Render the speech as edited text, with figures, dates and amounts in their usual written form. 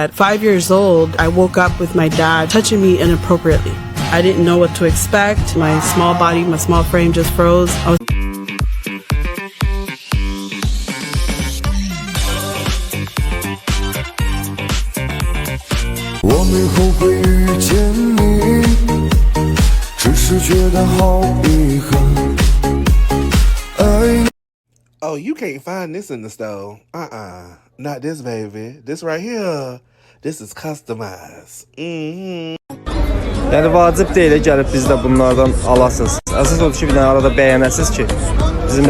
At 5 years old, I woke up with my dad touching me inappropriately. I didn't know what to expect. My small body, my small frame just froze. I was 我没后悔遇见你，只是觉得好遗憾。爱 Oh, you can't find this in the store. Not this, baby. This right here. This is customized. Yəni vacib deyil gəlib biz də bunlardan alasınız. Əsas odur ki, bir dənə arada bəyənəsiz ki, bizim